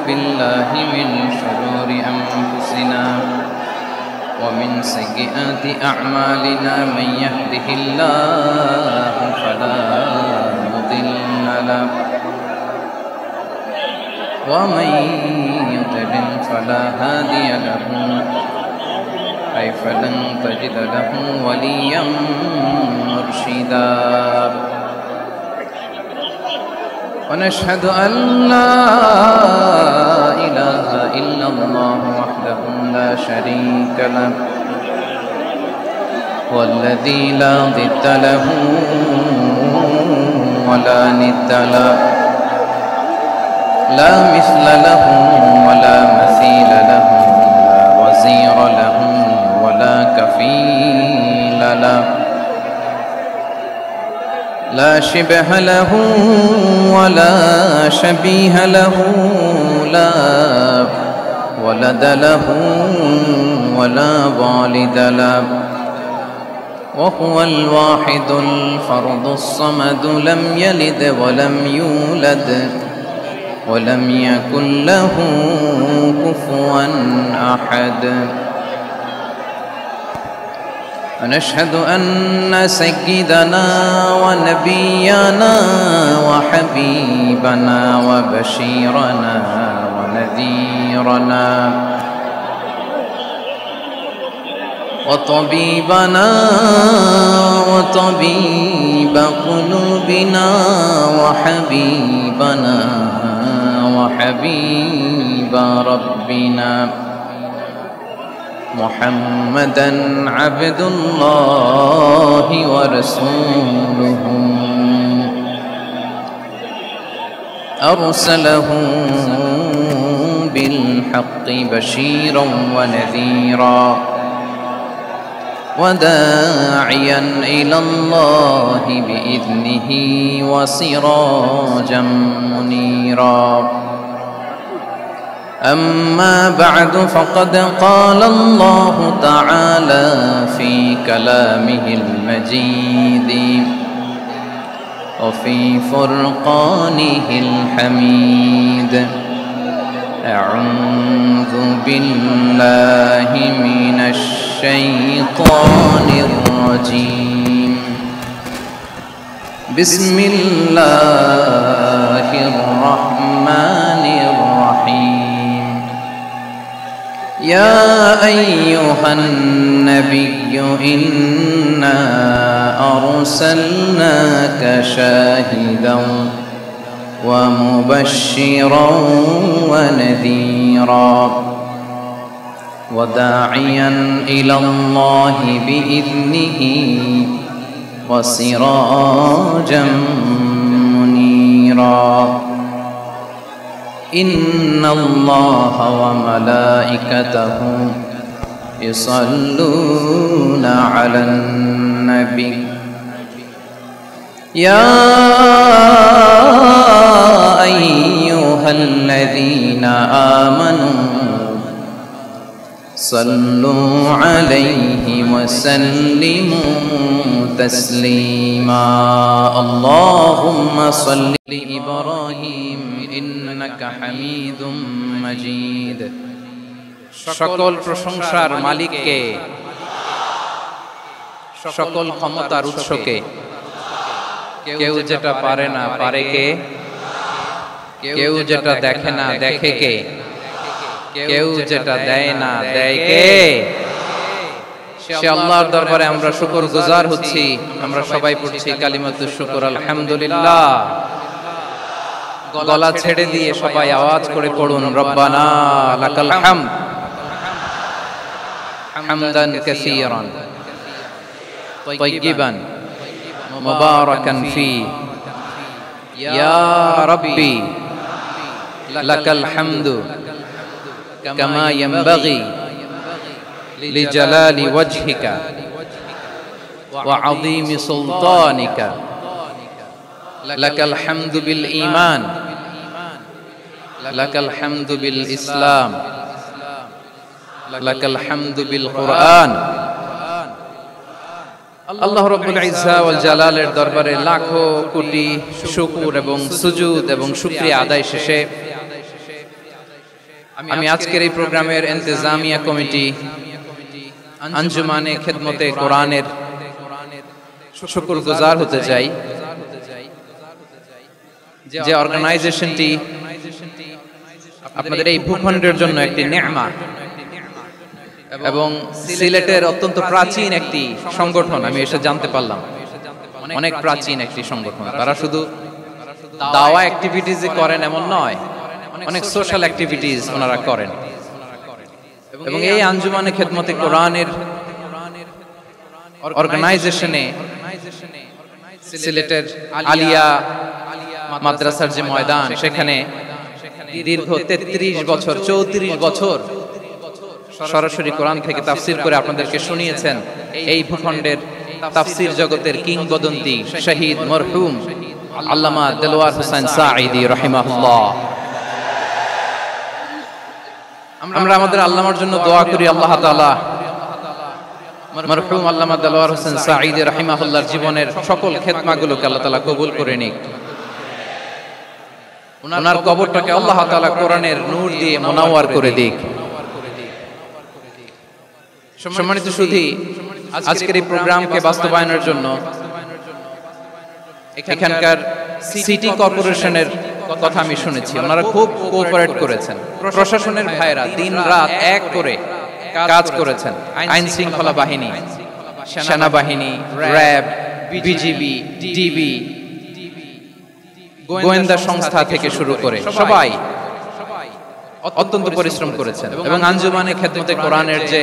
بالله من شرور أنفسنا ومن سيئات أعمالنا من يهده الله فلا مضل له ومن يضلل فلا هادي له فلن تجد له وليا مرشدا ونشهد أن لا إله إلا الله وحده لا شريك له والذي لا ضد له ولا ند له لا مثل له ولا مثيل له لا وزير له ولا كفيل له لا شبه له ولا شبيه له لا ولد له ولا والد له وهو الواحد الفرد الصمد لم يلد ولم يولد ولم يكن له كفوا أحد ونشهد أن سيدنا ونبينا وحبيبنا وبشيرنا ونذيرنا وطبيبنا وطبيب قلوبنا وحبيبنا وحبيب ربنا محمدا عبد الله ورسوله أرسله بالحق بشيرا ونذيرا وداعيا إلى الله بإذنه وسراجا منيرا أما بعد فقد قال الله تعالى في كلامه المجيد وفي فرقانه الحميد أعوذ بالله من الشيطان الرجيم بسم الله الرحمن الرحيم يا أيها النبي إنا أرسلناك شاهدا ومبشرا ونذيرا وداعيا إلى الله بإذنه وسراجا منيرا إن الله وملائكته يصلون على النبي يا أيها الذين آمنوا صلوا عليه وسلموا تسليما اللهم صل إبراهيم إنك حميد مجيد সকল প্রশংসার মালিককে সকল ক্ষমতার উৎসকে কেউ যেটা পারে না পারে কে কেউ যেটা দেখে না দেখে কে কেউ যেটা দেয় না দেয় কে সে আল্লাহর দরবারে আমরা শুকরগুজার হচ্ছি আমরা সবাই পড়ছি কালিমাতুশ শুকর আলহামদুলিল্লাহ গলা ছেড়ে দিয়ে সবাই আওয়াজ করে পড়ুন রব্বানা লাকাল হামদ হামদান কাসীরান طيبا مباركا فيه يا ربي لك الحمد كما ينبغي لجلال وجهك وعظيم سلطانك لك الحمد بالإيمان لك الحمد بالإسلام لك الحمد بالقرآن আল্লাহ রাব্বুল ইজ্জা ওয়াল জালালের দরবারে লাখো কোটি শুকর এবং সুজুদ এবং শুকরিয়া আদায় শেষে আমি আজকের এই প্রোগ্রামের ইন্তেজামিয়া কমিটি আঞ্জুমানে খেদমতে কোরআনের শুকরগুজার হতে চাই যে অর্গানাইজেশনটি আপনাদের এই ভূখণ্ডের জন্য একটি নেয়ামা এবং সিলেটের অত্যন্ত প্রাচীন একটি সংগঠন। আমি এসে জানতে পারলাম অনেক প্রাচীন একটি সংগঠন। তারা শুধু দাওয়া অ্যাক্টিভিটিজ করেন এমন নয়, অনেক সোশ্যাল অ্যাক্টিভিটিস ওনারা করেন। এবং এই আঞ্জুমানে খেদমতে কোরআনের অর্গানাইজেশনে সিলেটের আলিয়া মাদ্রাসার যে ময়দান, সেখানে দীর্ঘ 33 বছর 34 বছর সরাসরি কোরআন থেকে তাফসীর করে আপনাদেরকে শুনিয়েছেন এই ভূখণ্ডের তাফসীর জগতের কিংবদন্তি শহীদ মরহুম আল্লামা দেলোয়ার হোসেন সাঈদী রাহিমাহুল্লাহ। আমরা আমাদের আল্লামার জন্য দোয়া করি, আল্লাহ তাআলা মরহুম আল্লামা দেলোয়ার হোসেন সাঈদী রাহিমাহুল্লাহর জীবনের সকল খেদমাগুলোকে আল্লাহ তাআলা কবুল করে নিক। ওনার কবরটাকে আল্লাহ তাআলা কোরআনের নূর দিয়ে মুনাওয়ার করে দিক। সম্মানিত সুধী, আজকের এই প্রোগ্রামকে বাস্তবায়নের জন্য এখানকার সিটি কর্পোরেশনের কথা আমি শুনেছি, ওনারা খুব কোঅপারেট করেছেন। প্রশাসনের ভাইরা দিন রাত এক করে কাজ করেছেন। আইন শৃঙ্খলা বাহিনী, সেনাবাহিনী, র্যাব, বিজিবি, ডিবি, গোয়েন্দা সংস্থা থেকে শুরু করে সবাই অত্যন্ত পরিশ্রম করেছেন। এবং আঞ্জুমানে খেদমতে কোরআনের যে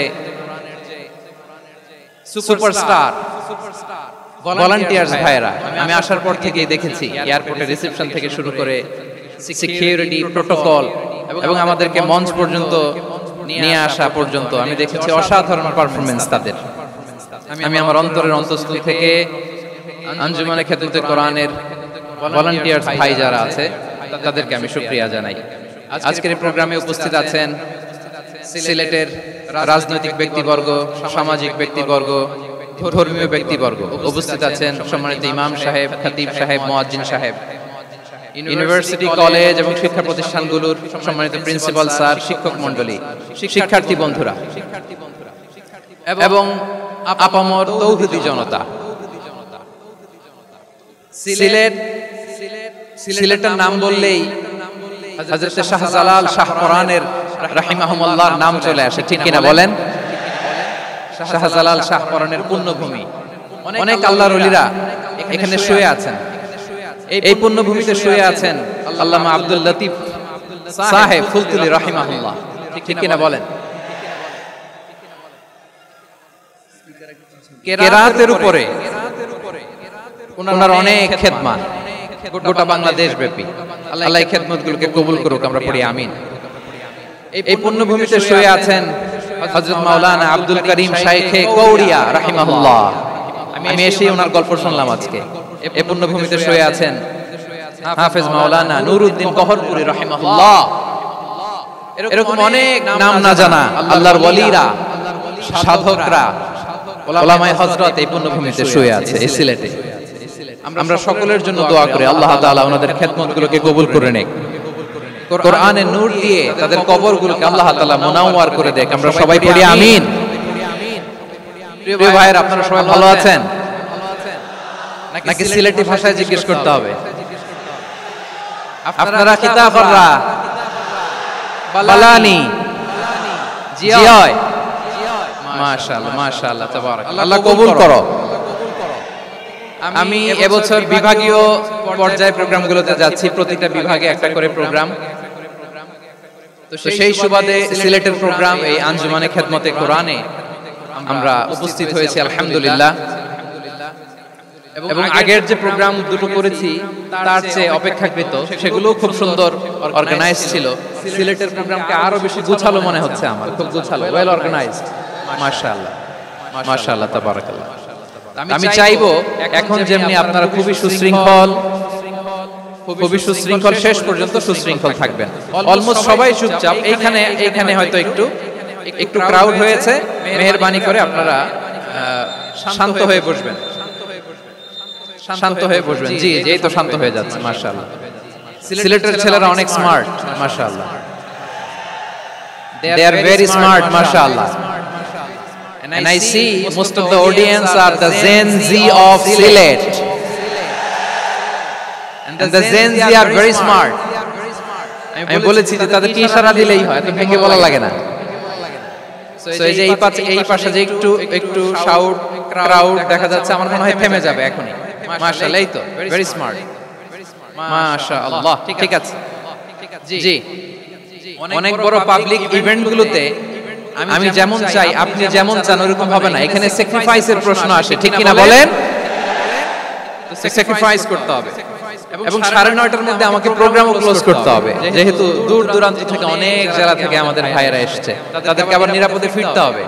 সুপারস্টার ভলান্টিয়ার্স ভাইরা, আমি আসার পর থেকেই দেখেছি এয়ারপোর্টের রিসেপশন থেকে শুরু করে সিকিউরিটি প্রোটোকল এবং আমাদেরকে মঞ্চ পর্যন্ত নিয়ে আসা পর্যন্ত আমি দেখেছি অসাধারণ পারফরমেন্স তাদের। আমি আমার অন্তরের অন্তঃস্থল থেকে আঞ্জুমানে খেদমতে কোরআনের ভলান্টিয়ার্স ভাই যারা আছে তাদেরকে আমি শুকরিয়া জানাই। আজকের এই প্রোগ্রামে উপস্থিত আছেন সিলেটের রাজনৈতিক ব্যক্তিবর্গ, সামাজিক ব্যক্তিবর্গ, ধর্মীয় ব্যক্তিবর্গ। উপস্থিত আছেন সম্মানিত ইমাম সাহেব, খতিব সাহেব, মুয়াজ্জিন সাহেব, ইউনিভার্সিটি, কলেজ এবং শিক্ষা প্রতিষ্ঠানগুলোর সম্মানিত প্রিন্সিপাল স্যার, শিক্ষক মণ্ডলী, শিক্ষার্থী বন্ধুরা এবং আপামর তৌহিদি জনতা। সিলেটের নাম বললেই হযরত শাহজালাল শাহ কোরআনের রাহিমাহুল্লাহর নাম চলে আসে, ঠিক কিনা বলেন? শাহজালাল শাহ কোরআনের পুণ্যভূমি। অনেক আল্লাহর ওলিরা এখানে শুয়ে আছেন, এই পুণ্যভূমিতে শুয়ে আছেন আল্লামা আব্দুল লতিফ সাহেব ফুলতুলি রাহিমাহুল্লাহ, ঠিক কিনা বলেন? কেরাতের উপরে ওনার অনেক খেদমত গোটা বাংলাদেশ ব্যাপী। আল্লাহ এই খেদমতগুলোকে কবুল করুক, আমরা পড়ি আমিন। এই পুণ্যভূমিতে শুয়ে আছেন হযরত মাওলানা আব্দুল করিম শাইখে কৌড়িয়া রাহিমাহুল্লাহ। আমি এসেই ওনার গল্প শুনলাম আজকে। এই পুণ্যভূমিতে শুয়ে আছেন হাফেজ মাওলানা নুরউদ্দিন গহরপুরি রাহিমাহুল্লাহ। এরকম অনেক নাম না জানা আল্লাহর ওলিরা, সাধকরা, ওলামায়ে হযরত এই পুণ্যভূমিতে শুয়ে আছে এই সিলেটে। আমরা সকলের জন্য দোয়া করি আল্লাহ তাআলা ওনাদের খেদমতগুলোকে কবুল করে নেক, কোরআনের নূর দিয়ে তাদের কবরগুলোকে আল্লাহ তাআলা মুনাওয়ার করে দেখ। আমরা সবাই পড়ি আমিন। প্রিয় ভাইয়েরা, আপনারা সবাই ভালো আছেন নাকি সিলেটি ভাষায় জিজ্ঞেস করতে হবে? আপনারা কিতাবরা বালানি জিয়, মাশাআল্লাহ মাশাআল্লাহ, তাবারাকাল্লাহ, আল্লাহ কবুল করো। আমি এবছর বিভাগীয় পর্যায়ে প্রোগ্রামগুলোতে যাচ্ছি, প্রতিটা বিভাগে একটা করে প্রোগ্রাম। তো সেই সুবাদে সিলেটের প্রোগ্রাম এই আঞ্জুমানে খেদমতে কোরআনে আমরা উপস্থিত হয়েছি আলহামদুলিল্লাহ। এবং আগের যে প্রোগ্রাম দুটো করেছি তার চেয়ে অপেক্ষাকৃত সেগুলো খুব সুন্দর অর্গানাইজ ছিল। সিলেটের প্রোগ্রামকে আরো বেশি গুছালো মনে হচ্ছে আমার, খুব গুছালো, ওয়েল অর্গানাইজড। মাশাআল্লাহ মাশাআল্লাহ, তাবারাকাল্লাহ। আমি চাইবো এখন যেমনি আপনারা খুবই সুশৃঙ্খল শেষ পর্যন্ত সুশৃঙ্খল থাকবেন। অলমোস্ট সবাই চুপচাপ, এইখানে হয়তো একটু ক্রাউড হয়েছে, মেহেরবানি করে আপনারা শান্ত হয়ে বসবেন, শান্ত হয়ে বসবেন। জি, এই তো শান্ত হয়ে যাচ্ছে, মাশাআল্লাহ। সিলেটের ছেলেরা অনেক স্মার্ট, মাশাআল্লাহ। They are very smart, mashallah. And I see most of the audience are the Gen Z of Sylhet. And the Gen Z are very smart. আমি বলেছি যে তাদেরকে ইশারা দিলেই হয়, তো ভেঙে বলা লাগে না। সো এই যে এই পাশে যে একটু শাউট ক্রাউড দেখা যাচ্ছে, আমার মনে হয় থেমে যাবে এখনই। মাশাআল্লাহ, এই তো ভেরি স্মার্ট, মাশাআল্লাহ। ঠিক আছে, জি। অনেক বড় পাবলিক ইভেন্টগুলোতে আমি যেমন চাই আপনি যেমন চান ওরকম হবে না, এখানে স্যাক্রিফাইসের প্রশ্ন আসে, ঠিক কিনা বলেন? স্যাক্রিফাইস করতে হবে এবং 9:30টার মধ্যে আমাকে প্রোগ্রামও ক্লোজ করতে হবে, যেহেতু দূর দূরান্ত থেকে অনেক জেলা থেকে আমাদের ভাইয়েরা এসেছে, তাদেরকে আবার নিরাপদে ফিরতে হবে।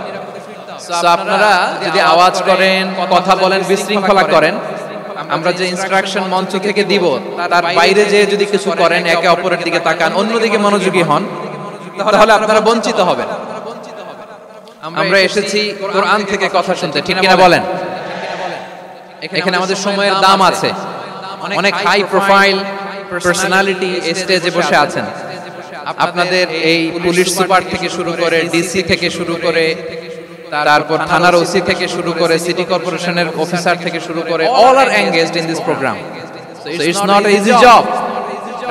সো আপনারা যদি আওয়াজ করেন, কথা বলেন, বিশৃঙ্খলা করেন, আমরা যে ইনস্ট্রাকশন মঞ্চ থেকে দিব তার বাইরে যে যদি কিছু করেন, একে অপরের দিকে তাকান, অন্যদিকে মনোযোগী হন, তাহলে আপনারা বঞ্চিত হবেন। আমরা এসেছি কোরআন থেকে কথা শুনতে, ঠিক কিনা বলেন? এখানে আমাদের সময়ের দাম আছে। অনেক হাই প্রোফাইল পার্সোনালিটি স্টেজে বসে আছেন। আপনাদের এই পুলিশ সুপার থেকে শুরু করে, ডিসি থেকে শুরু করে, তারপর থানার ওসি থেকে শুরু করে, সিটি কর্পোরেশনের অফিসার থেকে শুরু করে, all are engaged in this program. So it's not a easy job,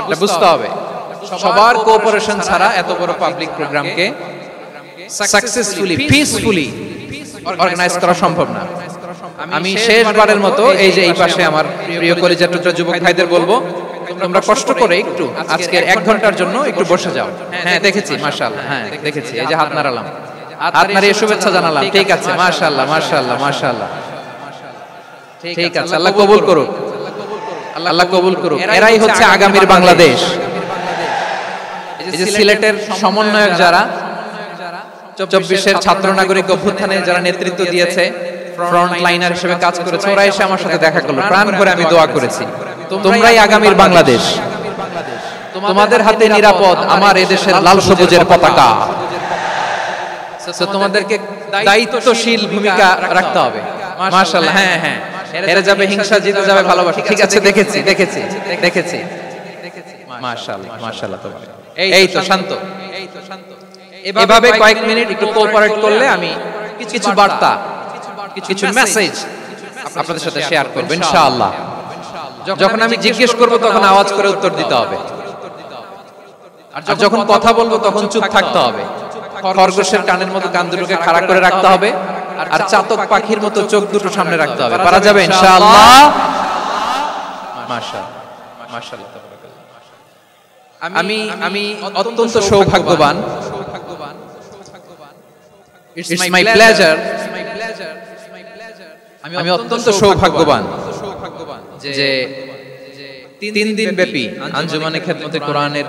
এটা বুঝতে হবে। সবার কোঅপারেশন ছাড়া এত বড় পাবলিক প্রোগ্রামকে সাকসেসফুলি, পিসফুলি অর্গানাইজ করা সম্ভব না। আমি শেষবারের মতো এই যে এই পাশে আমার প্রিয় কলিজার টুকরা যুবক ভাইদের বলবো, তোমরা কষ্ট করে একটু আজকের 1 ঘন্টার জন্য একটু বসে যাও। হ্যাঁ, দেখেছি, মাশাআল্লাহ, হ্যাঁ দেখেছি, এই যে হাত নাড়ালাম, হাত নাড়িয়ে শুভেচ্ছা জানালাম, ঠিক আছে, মাশাআল্লাহ, মাশাআল্লাহ, মাশাআল্লাহ, ঠিক আছে, আল্লাহ কবুল করুক, আল্লাহ কবুল করুক। এরাই হচ্ছে আগামীর বাংলাদেশ। এই যে সিলেটের সমন্বয়ক যারা 24-এর ছাত্র নাগরিক অভ্যুত্থানে যারা নেতৃত্ব দিয়েছে, ফ্রন্ট লাইনার হিসেবে কাজ করেছে, ওরা এসে আমার সাথে দেখা করলো, প্রাণ ভরে আমি দোয়া করেছি, তোমরাই আগামীর বাংলাদেশ, তোমাদের হাতে নিরাপদ আমার এদেশের লাল সবুজের পতাকা। তোমাদেরকে দায়িত্বশীল ভূমিকা রাখতে হবে। মাশাআল্লাহ, হ্যাঁ হ্যাঁ, হেরে যাবে হিংসা, জিতে যাবে ভালোবাসা। ঠিক আছে, দেখেছি দেখেছি দেখেছি, মাশাআল্লাহ, মাশাআল্লাহ। এই তো শান্ত, এভাবে কয়েক মিনিট একটু কোঅপারেট করলে আমি কিছু বার্তা, কিছু মেসেজ আপনাদের সাথে শেয়ার করব ইনশাআল্লাহ। যখন আমি জিজ্ঞেস করব তখন আওয়াজ করে উত্তর দিতে হবে, আর যখন কথা বলবো তখন চুপ থাকতে হবে। খরগোশের কানের মতো কান দুটোকে খাড়া করে রাখতে হবে, আর চাতক পাখির মতো চোখ দুটো সামনে রাখতে হবে। পারা যাবে ইনশাআল্লাহ? মাশাআল্লাহ, মাশাআল্লাহ। আমি অত্যন্ত সৌভাগ্যবান, ইটস মাই প্লেজার, আমি অত্যন্ত সৌভাগ্যবান যে 3 দিন ব্যাপী আঞ্জুমানে খেদমতে কোরআনের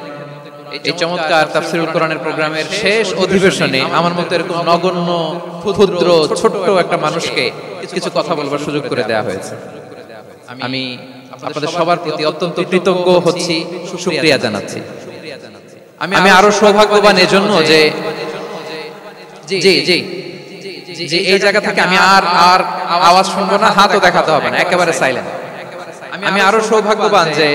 এই চমৎকার তাফসীরুল কোরআনের প্রোগ্রামের শেষ অধিবেশনে আমার মতো এরকম নগণ্য, ক্ষুদ্র, ছোট্ট একটা মানুষকে কিছু কথা বলবার সুযোগ করে দেওয়া হয়েছে। আমি আপনাদের সবার প্রতি অত্যন্ত কৃতজ্ঞ হচ্ছি, শুকরিয়া জানাচ্ছি। আমি আরো সৌভাগ্যবান এজন্য যে জি জি জি এই জায়গা থেকে আমি আর আওয়াজ শুনবো না, হাতও দেখাতে হবে না, একেবারে সাইলেন্ট। আমি আরো সৌভাগ্যবান যে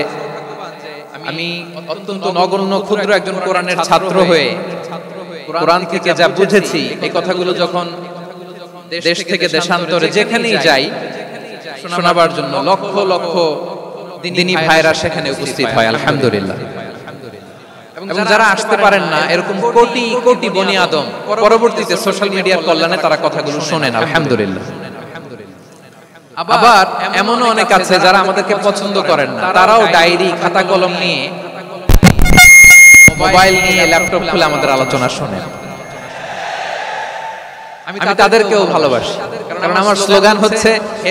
আমি অত্যন্ত নগণ্য, ক্ষুদ্র একজন কোরআনের ছাত্র হয়ে কোরআন থেকে যা বুঝেছি, এই কথাগুলো যখন দেশ থেকে দেশান্তরে যেখানেই যাই শোনাবার জন্য লক্ষ লক্ষ দিনী ভাইরা সেখানে উপস্থিত হয়, আলহামদুলিল্লাহ। এবং যারা আসতে পারেন না, এরকম কোটি কোটি বনি আদম পরবর্তীতে সোশ্যাল মিডিয়ার কল্যাণে তারা কথাগুলো শোনেন, আলহামদুলিল্লাহ। আবার এমনও অনেক আছে যারা আমাদেরকে পছন্দ করেন না, তারাও ডায়েরি, খাতা কলম নিয়ে, মোবাইল নিয়ে, ল্যাপটপ খুলে আমাদের আলোচনা শোনেন। আমি তাদেরকেও ভালোবাসি, কারণ আমার স্লোগান হচ্ছে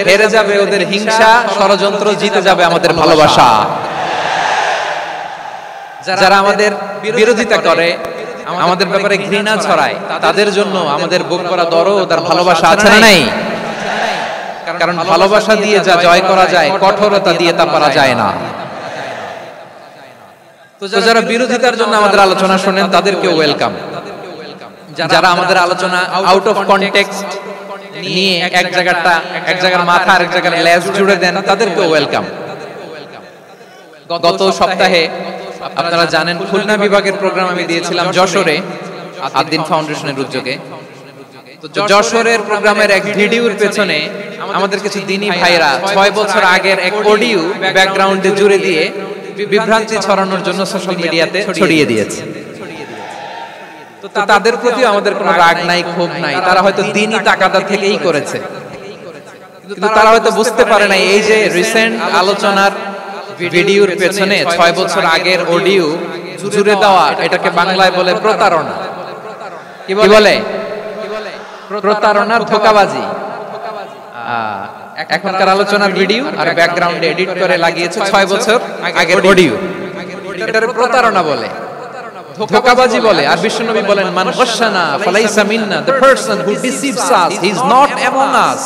হেরে যাবে ওদের হিংসা, ষড়যন্ত্র, জিতে যাবে আমাদের ভালোবাসা। যারা আমাদের বিরোধিতা করে, আমাদের ব্যাপারে ঘৃণা ছড়ায়, তাদের জন্য আমাদের বুক ভরা দরদ আর ভালোবাসা আছে না নাই? কারণ ভালোবাসা দিয়ে যা জয় করা যায়, কঠোরতা দিয়ে তা পারা যায় না। তো যারা বিরোধিতার জন্য আমাদের আলোচনা শোনেন তাদেরকেও ওয়েলকাম। যারা আমাদের আলোচনা আউট অফ কনটেক্সট নিয়ে এক জায়গার মাথা আর এক জায়গার লেজ জুড়ে দেন, তাদেরকেও ওয়েলকাম। গত সপ্তাহে আপনারা জানেন খুলনা বিভাগের প্রোগ্রাম আমি দিয়েছিলাম যশোরে। আদ্দিন ফাউন্ডেশনের উদ্যোগে। তো যশোরের প্রোগ্রামের এক ভিডিওর পেছনে আমাদের কিছু দিনী ভাইরা 6 বছর আগের এক অডিও ব্যাকগ্রাউন্ডে জুড়ে দিয়ে বিভ্রান্তি ছড়ানোর জন্য সোশ্যাল মিডিয়াতে ছড়িয়ে দিয়েছে। তো তাদের প্রতি আমাদের কোনো রাগ নাই, ক্ষোভ নাই, তারা হয়তো দিনই তাকাদা থেকেই করেছে, কিন্তু তারা হয়তো বুঝতে পারে না এই যে রিসেন্ট আলোচনার ভিডিওর পেছনে 6 বছর আগের অডিও জুড়ে দেওয়া, এটাকে বাংলায় বলে প্রতারণা। কি বলে? প্রতারণার ধোঁকাবাজি। এখনকার আলোচনার ভিডিও আর ব্যাকগ্রাউন্ডে এডিট করে লাগিয়েছে 6 বছর আগের অডিও, এটার প্রতারণা বলে, ধোঁকাবাজি বলে। আর বিশ্বনবী বলেন, মান গাশানা ফালাইসা মিন্না, the person who deceives us he is not among us,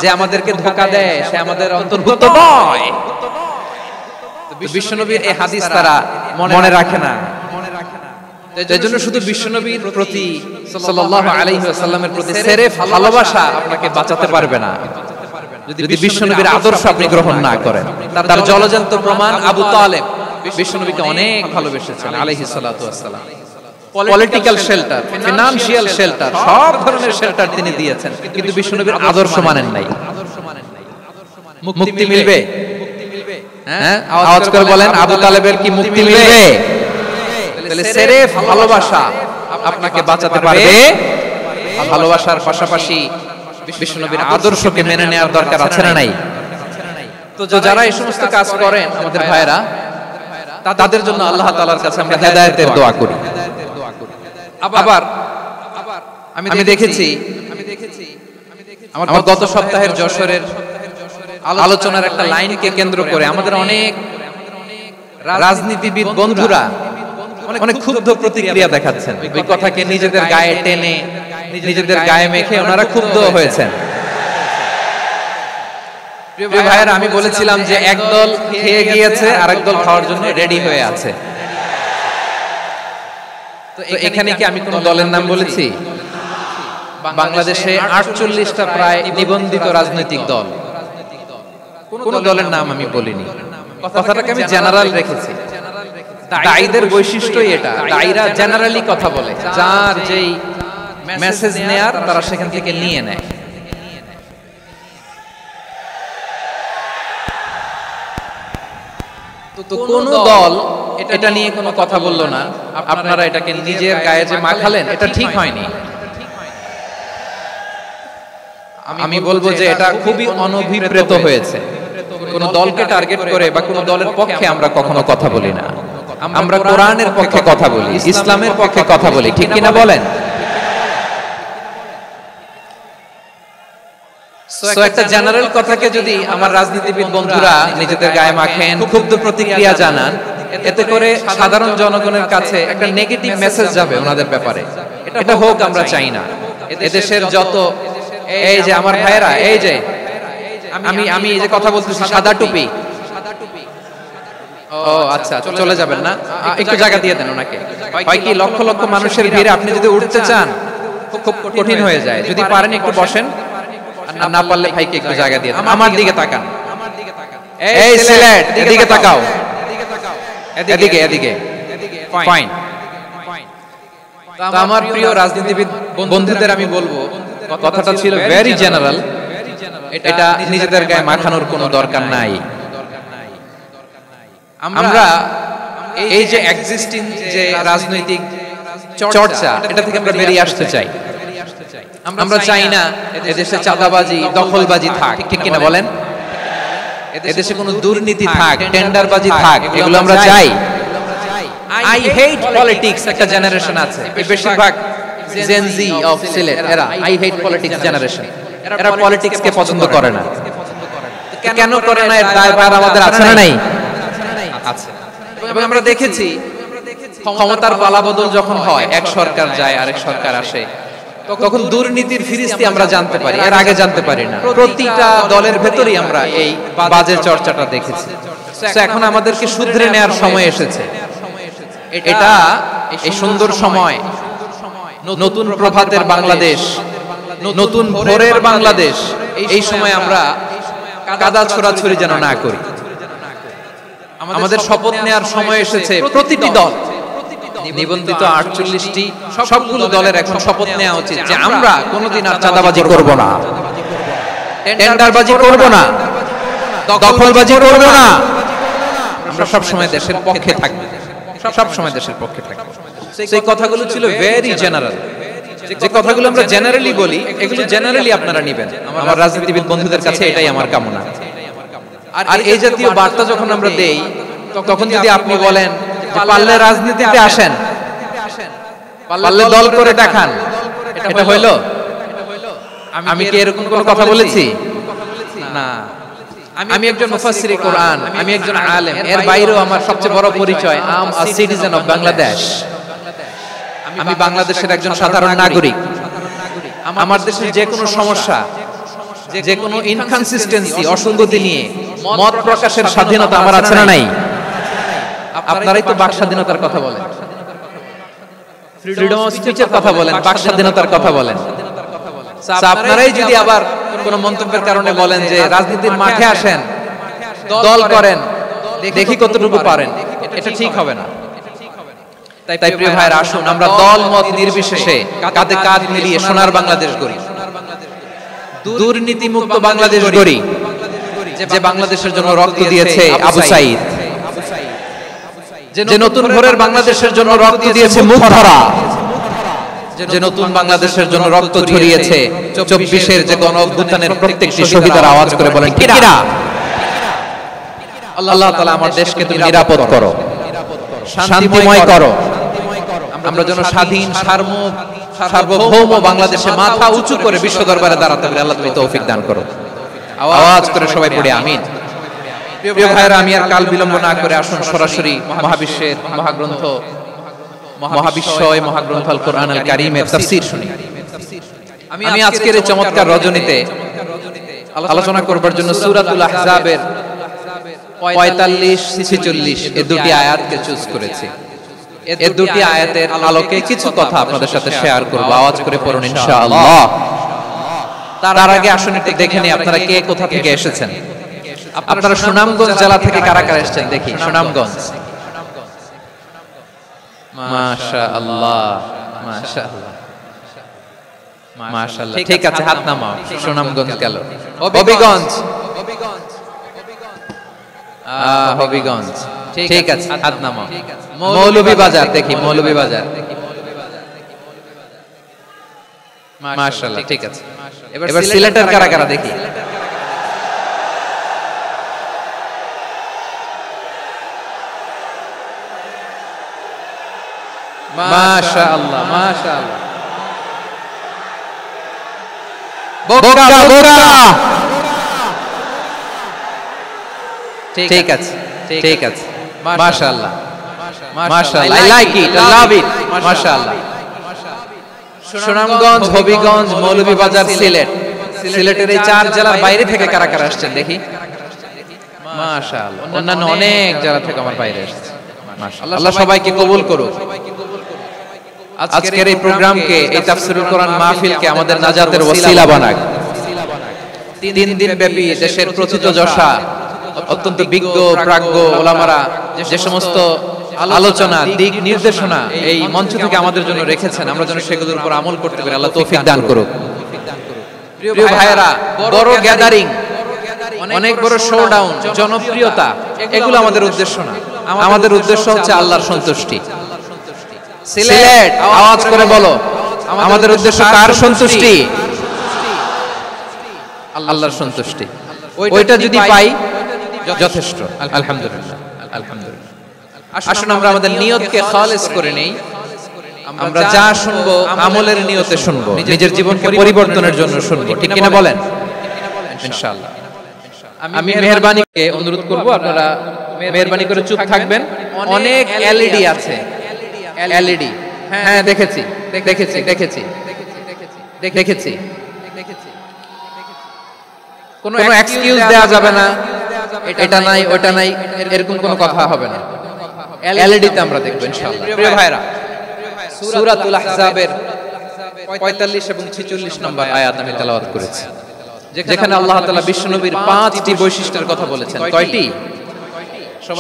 যে আমাদেরকে ধোঁকা দেয় সে আমাদের অন্তর্ভুক্ত নয়। বিশ্বনবীর এই হাদিস তারা মনে রাখে না। এজন্য শুধু বিশ্বনবীর প্রতি সাল্লাল্লাহু আলাইহি ওয়াসাল্লামের প্রতি সেরেফ ভালোবাসা আপনাকে বাঁচাতে পারবে না যদি বিশ্বনবীর আদর্শ আপনি গ্রহণ না করেন। তার জলজান্ত প্রমাণ, আবু তালেব বিশ্বনবীকে অনেক ভালোবেসেছেন আলাইহিস সালাতু ওয়াস সালাম। পলিটিক্যাল শেল্টার, ফিনান্সিয়াল শেল্টার, সব ধরনের শেল্টার তিনি দিয়েছেন, কিন্তু বিশ্বনবীর আদর্শ মানেন নাই। মুক্তি মিলবে? হ্যাঁ, আওয়াজ করে বলেন, আবু তালেবের কি মুক্তি মিলবে? তাহলে সেরেফ ভালোবাসা আপনাকে বাঁচাতে পারবে। ভালোবাসার পাশাপাশি বিশ্বনবীর আদর্শকে মেনে নেওয়ার দরকার আছে না নাই? তো যারা এই সমস্ত কাজ করেন আমাদের ভাইরা, তাদের জন্য আল্লাহ তাআলার কাছে আমরা হেদায়েতের দোয়া করি। আবার আমি দেখেছি আমার গত সপ্তাহের যশোরের আলোচনার একটা লাইনকে কেন্দ্র করে আমাদের অনেক রাজনীতিবিদ বন্ধুরা অনেক ক্ষুব্ধ প্রতিক্রিয়া দেখাচ্ছেন। ওই কথাকে নিজেদের গায়ে টেনে, নিজেদের গায়ে মেখে ওনারা ক্ষুব্ধ হয়েছেন। প্রিয় ভাইয়েরা, আমি বলেছিলাম যে একদল খেয়ে গিয়েছে আর একদল খাওয়ার জন্য রেডি হয়ে আছে। তো এখানে কি আমি কোন দলের নাম বলেছি? বাংলাদেশে 48টা প্রায় নিবন্ধিত রাজনৈতিক দল, কোন দলের নাম আমি বলিনি। কথাটাকে আমি জেনারেল রেখেছি। দায়ীদের বৈশিষ্ট্যই এটা, দায়ীরা জেনারেলি কথা বলে, যার যেই মেসেজ নেয়ার তারা সেখান থেকে নিয়ে নেয়। তো কোন দল এটা নিয়ে কোনো কথা বললো না, আপনারা এটাকে নিজের গায়ে যে মাখালেন, এটা ঠিক হয়নি। আমি বলবো যে এটা খুবই অনভিপ্রেত হয়েছে। কোন দলকে টার্গেট করে বা কোন দলের পক্ষে আমরা কখনো কথা বলি না। আমরা কোরআনের পক্ষে কথা বলি, ইসলামের পক্ষে কথা বলি, ঠিক কিনা বলেন? সো একটা জেনারেল কথাকে যদি আমার রাজনীতিবিদ বন্ধুরা নিজেদের গায়ে মাখেন, ক্ষুব্ধ প্রতিক্রিয়া জানান, এতে করে সাধারণ জনগণের কাছে একটা নেগেটিভ মেসেজ যাবে ওনাদের ব্যাপারে। এটা হোক আমরা চাই না। এদেশের যত এই যে আমার ভাইয়েরা, এই যে আমি এই যে কথা বলতেছি, সাদা টুপি, ও আচ্ছা চলে যাবেন না, একটু জায়গা দিয়ে দেন ওনাকে। হয় কি লক্ষ লক্ষ মানুষের ভিড়ে আপনি যদি উঠতে চান খুব কঠিন হয়ে যায়। যদি পারেন একটু বসেন, আর না পারলে ভাইকে একটু জায়গা দিয়ে দেন। আমার দিকে তাকান, এই সিলেট এদিকে তাকাও, এদিকে এদিকে, ফাইন। তো আমার প্রিয় রাজনীতিবিদ বন্ধুদের আমি বলবো, কথাটা ছিল ভেরি জেনারেল, এটা নিজেদের গায়ে মাখানোর কোনো দরকার নাই। আমরা এই যে এক্সিস্টিং যে রাজনৈতিক চর্চা, এটা থেকে আমরা বেরিয়ে আসতে চাই। আমরা চাই না এদেশে চাঁদাবাজি, দখলবাজি থাক, ঠিক কিনা বলেন? এদেশে কোনো দুর্নীতি থাক, টেন্ডারবাজি থাক, এগুলো আমরা চাই। আই হেট পলিটিক্স একটা জেনারেশন আছে, বেশিরভাগ জেন জি অফ সিলেট, এরা আই হেট পলিটিক্স জেনারেশন। এরা পলিটিক্স কে পছন্দ করে না। কেন করে না, এর দায়ভার আমাদের আছে না নাই? আছে। এবং আমরা দেখেছি ক্ষমতার পালাবদল যখন হয়, এক সরকার যায় আরেক সরকার আসে, তখন দুর্নীতির ফিরিস্তি আমরা জানতে পারি, এর আগে জানতে পারি না। প্রতিটা দলের ভেতরেই আমরা এই বাজে চর্চাটা দেখেছি। এখন আমাদেরকে শুধরে নেওয়ার সময় এসেছে। এটা এই সুন্দর সময়, নতুন প্রভাতের বাংলাদেশ, নতুন ভোরের বাংলাদেশ, এই সময় আমরা কাদা ছোড়াছুড়ি যেন না করি। আমাদের শপথ নেওয়ার সময় এসেছে। প্রতিটি দল নিবন্ধিত 48টি সবগুলো দলের এখন শপথ নেওয়া উচিত যে আমরা কোনোদিন আর চাঁদাবাজি করব না, টেন্ডারবাজি করব না, দখলবাজি করব না। আমরা সব সময় দেশের পক্ষে থাকব, সব সময় দেশের পক্ষে থাকব। সেই কথাগুলো ছিল ভেরি জেনারেল। যে কথাগুলো আমরা জেনারেলি বলি, এগুলো জেনারেলি আপনারা নেবেন। আমার রাজনীতিবিদ বন্ধুদের কাছে এটাই আমার কামনা। আর এই জাতীয় বার্তা যখন আমরা দেই, তখন যদি আপনি বলেন যে পারলে রাজনীতিতে আসেন, পারলে দল করে দেখান, এটা হইলো? আমি কি এরকম কোনো কথা বলেছি? না। আমি একজন মুফাসসিরে কোরআন, আমি একজন আলেম, এর বাইরেও আমার সবচেয়ে বড় পরিচয় I am a citizen of Bangladesh. আমি বাংলাদেশের একজন সাধারণ নাগরিক। আমার দেশের যে কোনো সমস্যা, যে কোনো ইনকনসিস্টেন্সি, অসঙ্গতি নিয়ে মত প্রকাশের স্বাধীনতা আমার আছে না নাই? আপনারাই তো বাক স্বাধীনতার কথা বলেন, ফ্রিডম অফ স্পিচের কথা বলেন, বাক স্বাধীনতার কথা বলেন। আপনারাই যদি আবার কোন মন্তব্যের কারণে বলেন যে রাজনীতির মাঠে আসেন, দল করেন, দেখি কতটুকু পারেন, এটা ঠিক হবে না। তাই প্রিয় ভাইরা, আসুন আমরা দল মত নির্বিশেষে কাঁধে কাঁধ মিলিয়ে সোনার বাংলাদেশ গড়ি, দুর্নীতি মুক্ত বাংলাদেশ গড়ি, যে বাংলাদেশের জন্য রক্ত দিয়েছে আবু সাঈদ, যে নতুন ভোরের বাংলাদেশের জন্য রক্ত দিয়েছে মুখরা, যে নতুন বাংলাদেশের জন্য রক্ত ঝরিয়েছে 24-এর যে গণ অভ্যুত্থানের প্রত্যেকটি শহীদের আওয়াজ করে বলেন ঠিক না? আল্লাহ তাআলা আমার দেশকে তুমি নিরাপদ করো, শান্তিময় করো। আমরা যেন স্বাধীন, সার্বভৌম বাংলাদেশে মাথা উঁচু করে বিশ্ব দরবারে দাঁড়াতে পারি। আল্লাহ তুমি তৌফিক দান করো। আওয়াজ করে সবাই পড়ে আমিন। প্রিয় ভাইরা, আমি আর কাল বিলম্ব না করে আসুন সরাসরি মহাবিশ্বের মহাগ্রন্থ, মহাবিশ্বয় মহাগ্রন্থ আল কোরআন আল কারীমের তাফসীর শুনি। আমি আজকের এই চমৎকার রজনীতে আলোচনা করবার জন্য সূরাতুল আহজাবের 45-46 এই দুটি আয়াতকে চুজ করেছি। এই দুটি আয়াতের আলোকে কিছু কথা আপনাদের সাথে শেয়ার করব। আওয়াজ করে পড়ুন ইনশাআল্লাহ। তার আগে আসুন একটু দেখে নিই আপনারা কে কোথা থেকে এসেছেন। আপনারা সুনামগঞ্জ জেলা থেকে কারা কারা এসেছেন দেখি। সুনামগঞ্জ, মাশাআল্লাহ, মাশাআল্লাহ, মাশাআল্লাহ। ঠিক আছে, হাত নামাও। সুনামগঞ্জ গেল। হবিগঞ্জ, হবিগঞ্জ, ঠিক আছে, হাত নামাও। মৌলভীবাজার দেখি, মৌলভীবাজার, মাশাআল্লাহ, ঠিক আছে। এবার সিলেটের কারা কারা দেখি। মাশাআল্লাহ, মাশাআল্লাহ। বগুড়া, বগুড়া, ঠিক আছে, ঠিক আছে, মাশাআল্লাহ, মাশাআল্লাহ, I like it, I love it, মাশাআল্লাহ। সুনামগঞ্জ, হবিগঞ্জ, মৌলভীবাজার, সিলেট। সিলেটের এই 4 জেলার বাইরে থেকে কারা কারা আসছেন দেখি। মাশাআল্লাহ, অন্যান্য অনেক জেলা থেকে আমার বাইরে এসেছে। মাশাআল্লাহ, আল্লাহ সবাইকে কবুল করুক। আজকের এই প্রোগ্রামকে, এই তাফসীরুল কোরআন মাহফিলকে আমাদের নাজাতের ওসিলা বানাক। 3 দিন ব্যাপী দেশের প্রথিতযশা অত্যন্ত বিজ্ঞ প্রাজ্ঞ ওলামারা যে সমস্ত আলোচনা, দিক নির্দেশনা এই মঞ্চ থেকে আমাদের জন্য রেখেছেন, আমরা যেন সেগুলোর উপর আমল করতে পারি। আল্লাহ তৌফিক দান করুক। প্রিয় ভাইয়েরা, বড় গ্যাদারিং, অনেক বড় শোডাউন, জনপ্রিয়তা, এগুলো আমাদের উদ্দেশ্য না। আমাদের উদ্দেশ্য হচ্ছে আল্লাহর সন্তুষ্টি। সিলেট, আওয়াজ করে বলো, আমাদের উদ্দেশ্য কার সন্তুষ্টি? আল্লাহর সন্তুষ্টি। ওইটা যদি পাই যথেষ্ট, আলহামদুলিল্লাহ, আলহামদুলিল্লাহ। আসুন আমরা আমাদের নিয়তকে খালেস করে নেই। আমরা যা শুনবো আমলের নিয়তে শুনবো, নিজের জীবনকে পরিবর্তনের জন্য শুনবো, ঠিক কিনা বলেন? ইনশাআল্লাহ। আমি মেহেরবানিকে অনুরোধ করব, আপনারা মেহেরবানি করে চুপ থাকবেন। অনেক এলইডি আছে, এলইডি, হ্যাঁ দেখেছি, দেখেছি, দেখেছি, দেখেছি। কোনো এক্সকিউজ দেয়া যাবে না, এটা নাই ওটা নাই, এরকম কোনো কথা হবে না। এলইডি তে আমরা দেখব ইনশাআল্লাহ। প্রিয় ভাইরা, সূরাতুল আহজাবের 45 এবং 46 নম্বর আয়াত আমি তেলাওয়াত করেছি, যেখানে আল্লাহ তাআলা বিশ্বনবীর 5টি বৈশিষ্ট্যের কথা বলেছেন। কয়টি?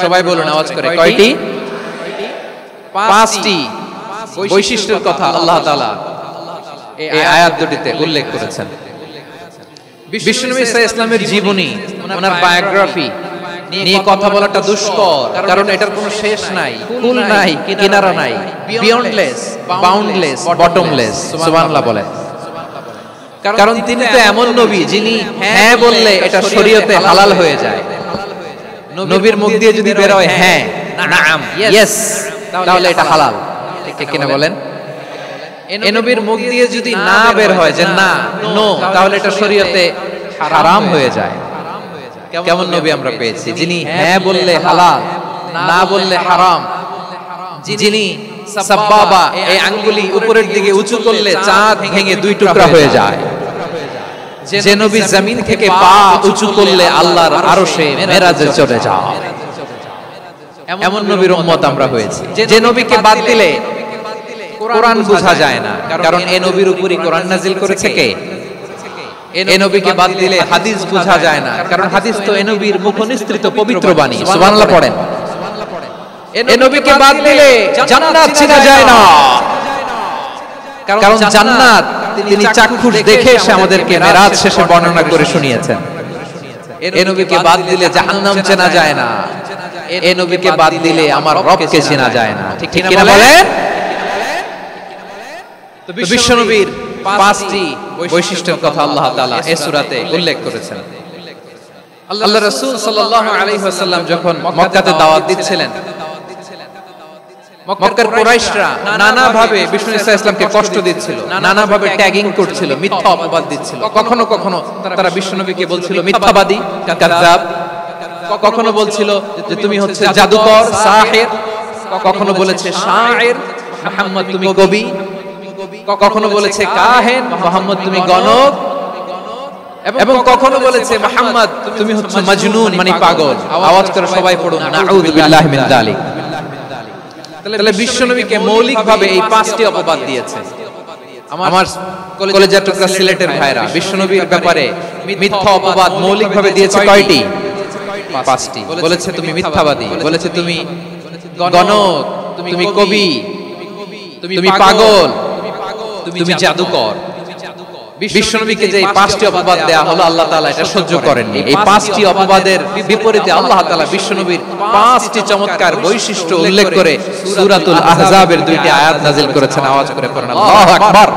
সবাই বলুন আওয়াজ করে, কয়টি? পাঁচটি বৈশিষ্ট্যের কথা আল্লাহ তাআলা এই আয়াত দুটিতে উল্লেখ করেছেন। বিশ্বনবী সাল্লাল্লাহু আলাইহি ওয়াসাল্লামের জীবনী, ওনার বায়োগ্রাফি নিয়ে কথা বলাটা দুষ্কর, কারণ এটার কোনো শেষ নাই, কুল নাই, কিনারা নাই, বিয়ন্ডলেস, বাউন্ডলেস, বটমলেস। সুবহানাল্লাহ বলেন। কারণ তিনি তো এমন নবী যিনি হ্যাঁ বললে এটা শরীয়তে হালাল হয়ে যায়। নবীর মুখ দিয়ে যদি বের হয় হ্যাঁ, নাম, ইয়েস, তাহলে এটা হালাল। ঠিক কিনা বলেন? এই নবীর মুখ দিয়ে যদি না বের হয় যে না, নো, তাহলে এটা শরীয়তে হারাম হয়ে যায়। কেমন নবী আমরা পেয়েছি যিনি হ্যাঁ বললে হালাল, না বললে হারাম, যিনি সাব্বাবা এই আঙ্গুলি উপরের দিকে উঁচু করলে চাঁদ ভেঙে দুই টুকরা হয়ে যায়, যে নবী জমিন থেকে পা উঁচু করলে আল্লাহর আরশে মেরাজে চলে যায়। এমন নবীর উম্মত আমরা হয়েছি। যে নবীকে বাদ দিলে কোরআন বোঝা যায় না, কারণ এই নবীর উপরই কোরআন নাজিল করেছে কে? এই নবীকে বাদ দিলে হাদিস বোঝা যায় না, কারণ হাদিস তো এই নবীর মুখনিসৃত পবিত্র বাণী। সুবহানাল্লাহ পড়েন। এই নবীকে বাদ দিলে জান্নাত চেনা যায় না, কারণ জান্নাত তিনি চাক্ষুষ দেখে এসে আমাদেরকে মেরাজ শেষে বর্ণনা করে শুনিয়েছেন। এই নবীকে বাদ দিলে জাহান্নাম চেনা যায় না, এই নবীকে বাদ দিলে আমার রবকে চেনা যায় না। ঠিক কিনা বলেন? তো বিশ্বনবীর পাঁচটি বৈশিষ্ট্যের কথা আল্লাহ তাআলা এই সূরাতে উল্লেখ করেছেন। আল্লাহ রাসূল সাল্লাল্লাহু আলাইহি ওয়াসাল্লাম যখন মক্কাতে দাওয়াত দিচ্ছিলেন, মক্কার কুরাইশরা নানা ভাবে বিষ্ণু সাল্লাল্লাহু আলাইহি ওয়াসাল্লামকে কষ্ট দিচ্ছিল, নানা ভাবে ট্যাগিং করছিল, মিথ্যা অপবাদ দিচ্ছিল। কখনো কখনো তারা বিশ্বনবীকে বলছিল মিথ্যাবাদী, কাযযাব। কখনো বলছিল যে তুমি হচ্ছে জাদুকর, সাহির। কখনো বলেছে শায়ের, মুহাম্মদ তুমি কবি। কখনো বলেছে কাহেন, মুহাম্মদ তুমি গণক। এবং কখনো বলেছে মুহাম্মদ তুমি হচ্ছে মাজনুন, মানে পাগল। আওয়াজ করে সবাই পড়ুন নাউযু বিল্লাহি মিন যালিক। তাহলে বিশ্বনবীকে মৌলিকভাবে এই পাঁচটি অপবাদ দিয়েছে। আমার কলেজের টুকরা সিলেটের ভাইরা, বিশ্বনবীর ব্যাপারে মিথ্যা অপবাদ মৌলিকভাবে দিয়েছে কয়টি? পাঁচটি। বলেছে তুমি মিথ্যাবাদী, বলেছে তুমি গণক, তুমি কবি, তুমি পাগল, তুমি জাদুকর। বিশ্বনবীকে যে পাঁচটি অপবাদ দেয়া হলো, আল্লাহ তাআলা এটা সহ্য করেননি। এই পাঁচটি অপবাদের বিপরীতে আল্লাহ তাআলা বিশ্বনবীর পাঁচটি চমৎকার বৈশিষ্ট্য উল্লেখ করে সূরাতুল আহজাবের দুইটি আয়াত নাযিল করেছেন। আওয়াজ করে পড়েন আল্লাহু আকবার।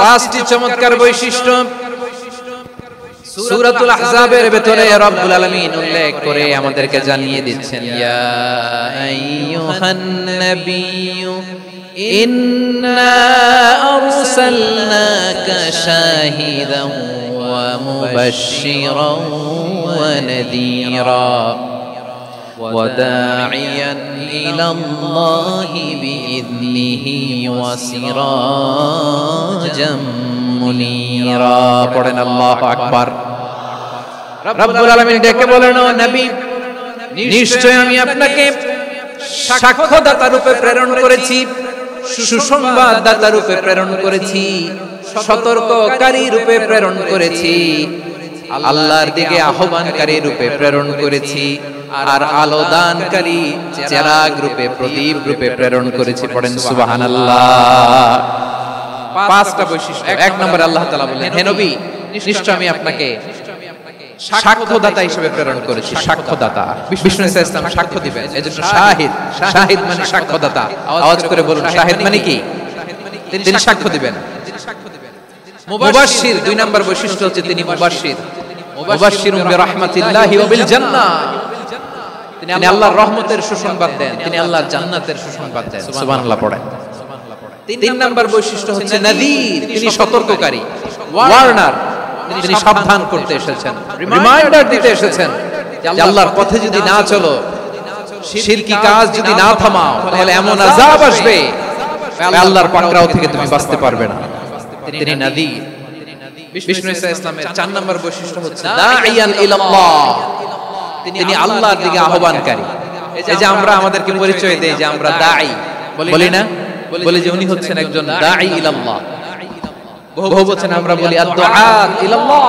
পাঁচটি চমৎকার বৈশিষ্ট্য সূরাতুল আহজাবের ভেতরে রব্বুল আলামিন উল্লেখ করে আমাদেরকে জানিয়ে দিচ্ছেন, ইয়া আইয়ুহান নাবিয়্যু ইন্না আরসালনাকা শাহিদান ওয়া মুবাশশিরান ওয়া নাযীরা ওয়া দাঈয়ান ইলাল্লাহি বিইذনিহি ওয়া সিরাজাম মুনীরা। পড়েন আল্লাহু আকবার। রব্বুল আলামিন ডেকে বলেন, ও নবী, নিশ্চয় আমি আপনাকে সাক্ষ্যদাতা রূপে প্রেরণ করেছি, সুসংবাদদাতা রূপে প্রেরণ করেছি, সতর্ককারী রূপে প্রেরণ করেছি, আল্লাহর দিকে আহ্বানকারী রূপে প্রেরণ করেছি, আর আলো দানকারী চেরাগ রূপে, প্রদীপ রূপে প্রেরণ করেছি। পড়েন সুবহানাল্লাহ। পাঁচটা বৈশিষ্ট্য। এক নম্বরে আল্লাহ তাআলা বলেন, হে নবী, নিশ্চয় আমি আপনাকে সাক্ষ্যদাতা হিসেবে প্রেরণ করেছি। সাক্ষ্যদাতা, বিষ্ণু সাল্লাল্লাহু আলাইহি ওয়াসাল্লাম সাক্ষ্য দিবেন, এজন্য শাহিদ। শাহিদ মানে সাক্ষ্যদাতা। আওয়াজ করে বলুন শাহিদ মানে কি? তিনি সাক্ষ্য দিবেন। মুবাশশির, দুই নাম্বার বৈশিষ্ট্য হচ্ছে তিনি মুবাশশির। মুবাশশিরুম বিরাহমাতিল্লাহি ওয়া বিল জান্নাহ। তিনি আল্লাহর রহমতের সুসংবাদ দেন, তিনি আল্লাহর জান্নাতের সুসংবাদ দেন। সুবহানাল্লাহ পড়েন। তিন নাম্বার বৈশিষ্ট্য হচ্ছে নাযীর, তিনি সতর্ককারী, ওয়ার্নার। তিনি সাবধান করতে এসেছেন, রিমাইন্ডার দিতে এসেছেন যে আল্লাহর পথে যদি না চলো, শিরকি কাজ যদি না থামাও, তাহলে এমন আযাব আসবে আল্লাহর পাকড়াও থেকে তুমি বাঁচতে পারবে না। তিনি নাযীর। বিষ্ণু সাল্লাল্লাহু আলাইহি ওয়াসাল্লামের 4 নম্বর বৈশিষ্ট্য হচ্ছে দাঈয়ান ইলাল্লাহ, তিনি আল্লাহর দিকে আহ্বানকারী। এই যে আমরা আমাদেরকে পরিচয় দেই যে আমরা দাঈ, বলি না? বলি যে উনি হচ্ছেন একজন দাঈ ইলাল্লাহ। বহুবচন আমরা বলি আদ-দুআত ইলাল্লাহ।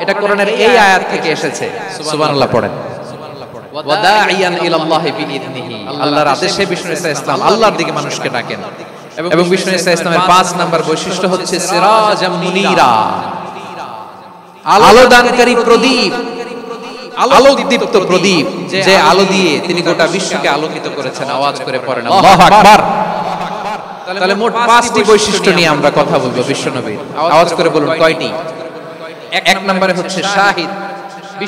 এটা কোরআনের এই আয়াত থেকে এসেছে। সুবহানাল্লাহ পড়েন। ওয়া দাঈয়ান ইলাল্লাহি বিইذনিহি, আল্লাহর আদেশে বিষ্ণু ঈসা ইসলাম আল্লাহর দিকে মানুষকে ডাকেন। এবং বিষ্ণু ঈসা ইসলামের 5 নাম্বার বৈশিষ্ট্য হচ্ছে সিরাজাম মুনীরা, আলোদানকারী প্রদীপ, আলোকদীপ্ত প্রদীপ, যে আলো দিয়ে তিনি গোটা বিশ্বকে আলোকিত করেছেন। আওয়াজ করে পড়েন আল্লাহু আকবার। তাহলে মোট 5টি বৈশিষ্ট্য নিয়ে আমরা কথা বলবো বিশ্বনবীর। আওয়াজ করে বলুন কয়টি? এক নম্বরে হচ্ছে শাহিদ,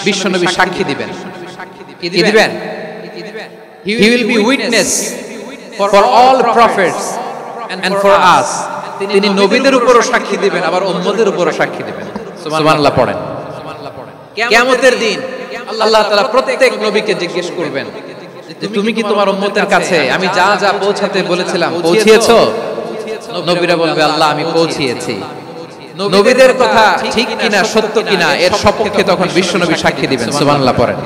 বিশ্বনবী সাক্ষী দিবেন। কি দিবেন? He will be witness for all prophets and for us. তিনি নবীদের উপরও সাক্ষী দিবেন, আবার উম্মতের উপরও সাক্ষী দিবেন। সুবহানাল্লাহ পড়েন। কিয়ামতের দিন আল্লাহ তাআলা প্রত্যেক নবীকে জিজ্ঞেস করবেন যে তুমি কি তোমার উম্মতের কাছে আমি যা যা পৌঁছাতে বলেছিলাম পৌঁছিয়েছো? নবীরা বলবে আল্লাহ আমি পৌঁছিয়েছি। নবীদের কথা ঠিক কিনা সত্য কিনা এর সপক্ষে তখন বিশ্বনবী সাক্ষী দিবেন। সুবহানাল্লাহ পড়েন।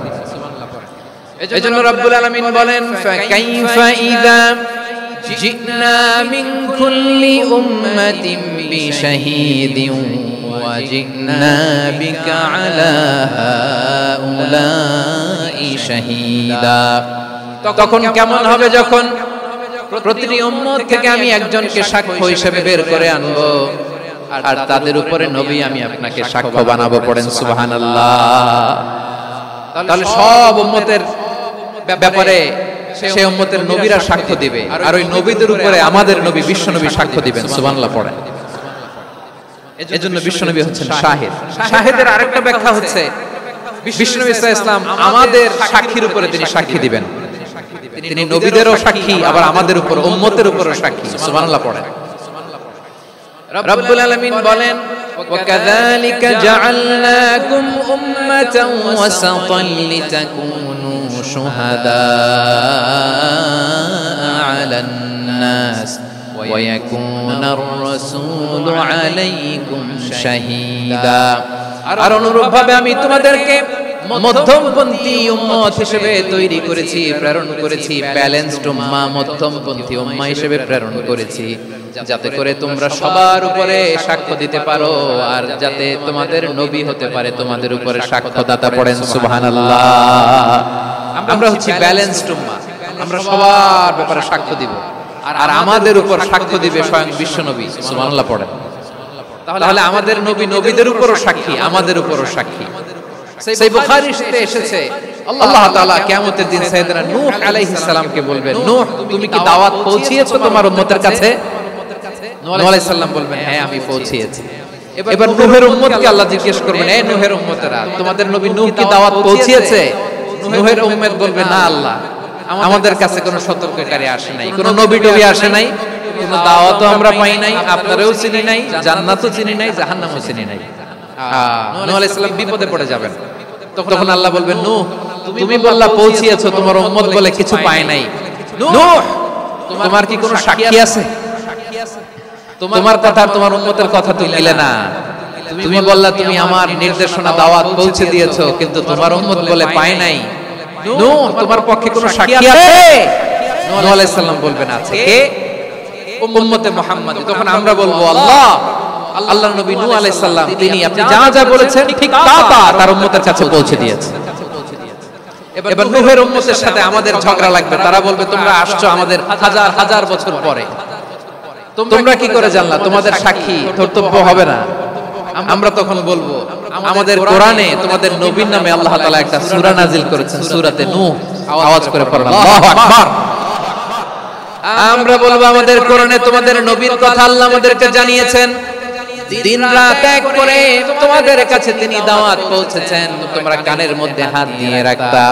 এজন্য রব্বুল আলামিন বলেন ফাকাইফা ইযা জিনা মিন কুল্লি উম্মাতিন বিশাহীদিন ওয়া জিনা বিকা আলা হাউলাই শাহীদা। তখন কেমন হবে যখন প্রতিটি উম্মত থেকে আমি একজনকে সাক্ষ্য হিসেবে বের করে আনবো, আর তাদের উপরে নবী আমি আপনাকে সাক্ষ্য বানাবো। পড়েন সুবহানাল্লাহ। তাহলে সব উম্মতের ব্যাপারে সেই উম্মতের নবীরা সাক্ষ্য দিবে, আর ওই নবীদের উপরে আমাদের নবী বিশ্বনবী সাক্ষ্য দিবেন। সুবহানাল্লাহ পড়েন। এজন্য বিশ্বনবী হচ্ছেন শাহিদ। শাহিদের আরেকটা ব্যাখ্যা হচ্ছে বিশ্বনবী সাল্লাল্লাহু আলাইহি ওয়াসাল্লাম আমাদের সাক্ষীর উপরে তিনি সাক্ষী দিবেন। তিনি নবীদেরও সাক্ষী, আবার আমাদের উপর উম্মতের উপরও সাক্ষী। সুবহানাল্লাহ পড়েন। রব্বুল আলামিন বলেন ওয়াকাযালিকা জাআলনাকুম উম্মাতান ওয়াসাতান লিতাকুনু শুহাদা আলান নাস ওয়া ইয়াকুনার রাসূলু আলাইকুম শাহীদা। আর অনুরূপভাবে আমি তোমাদেরকে মধ্যমপন্থী উম্মত হিসেবে তৈরি করেছি, প্রেরণ করেছি, ব্যালেন্সড উম্মাহ, মধ্যমপন্থী উম্মাহ হিসেবে প্রেরণ করেছি, যাতে করে তোমরা সবার উপরে সাক্ষ্য দিতে পারো, আর যাতে তোমাদের নবী হতে পারে তোমাদের উপরে সাক্ষ্যদাতা। পড়েন সুবহানাল্লাহ। আমরা হচ্ছি ব্যালেন্সড উম্মাহ, আমরা সবার ব্যাপারে সাক্ষ্য দিব, আর আমাদের উপর সাক্ষ্য দিবে স্বয়ং বিশ্বনবী। সুবহানাল্লাহ পড়েন। তাহলে আমাদের নবী নবীদের উপরও সাক্ষী, আমাদের উপরও সাক্ষী। সেই বুখারীতে এসেছে আল্লাহ তাআলা কিয়ামতের দিন সাইয়েদনা নূহ আলাইহিস সালামকে বলবেন, নূহ তুমি কি দাওয়াত পৌঁছিয়েছো তোমার উম্মতের কাছে? নূহ আলাইহিস সালাম বলবেন হ্যাঁ আমি পৌঁছিয়েছি। এবার নূহের উম্মতকে আল্লাহ জিজ্ঞেস করবেন, এই নূহের উম্মতেরা তোমাদের নবী নূহ কি দাওয়াত পৌঁছিয়েছে? নূহের উম্মত বলবে না আল্লাহ, আমাদের কাছে কোনো সতর্ককারী আসে নাই, কোনো নবী টবি আসে নাই, কোনো দাওয়াতও আমরা পাই নাই, আপনারাও চিনি নাই, জান্নাতও চিনি নাই, জাহান্নামও চিনি নাই। নূহ আলাইহিস সালাম বিপদে পড়ে যাবেন। তখন আল্লাহ বলবেন নূহ তুমি বললা পৌঁছিয়েছো, তোমার উম্মত বলে কিছু পায় নাই। নূহ তোমার কি কোনো সাক্ষী আছে? তোমার কথা আর তোমার উম্মতের কথা তো মিলে না। তুমি বললা তুমি আমার নির্দেশনা দাওয়াত পৌঁছে দিয়েছো, কিন্তু তোমার উম্মত বলে পায় নাই। নূহ তোমার পক্ষে কোনো সাক্ষী আছে? নূহ আলাইহিস সালাম বলবেন আছে। কে? উম্মতে মুহাম্মাদ। তখন আমরা বলবো আল্লাহ, আল্লাহর নবী নূহ আলাইহিস সালাম তিনি আপনি যা যা বলেছেন ঠিক তা তার উম্মতের কাছে পৌঁছে দিয়েছেন। এবার নূহের উম্মতের সাথে আমাদের ঝগড়া লাগবে, তারা বলবে তোমরা আসছো আমাদের হাজার হাজার বছর পরে, তোমরা কি করে জানলা? তোমাদের সাক্ষী কর্তব্য হবে না? আমরা তখন বলবো আমাদের কোরআনে তোমাদের নবীর নামে আল্লাহ তাআলা একটা সূরা নাজিল করেছেন, সূরাতে নূহ। আওয়াজ করে পড়ুন আল্লাহু আকবার। আমরা বলবো আমাদের কোরআনে তোমাদের নবীর কথা আল্লাহ আমাদেরকে জানিয়েছেন, দিন রাত এক করে তোমাদের কাছে তিনি দাওয়াত পৌঁছেছেন। তোমরা কানের মধ্যে হাত দিয়ে রাখতা,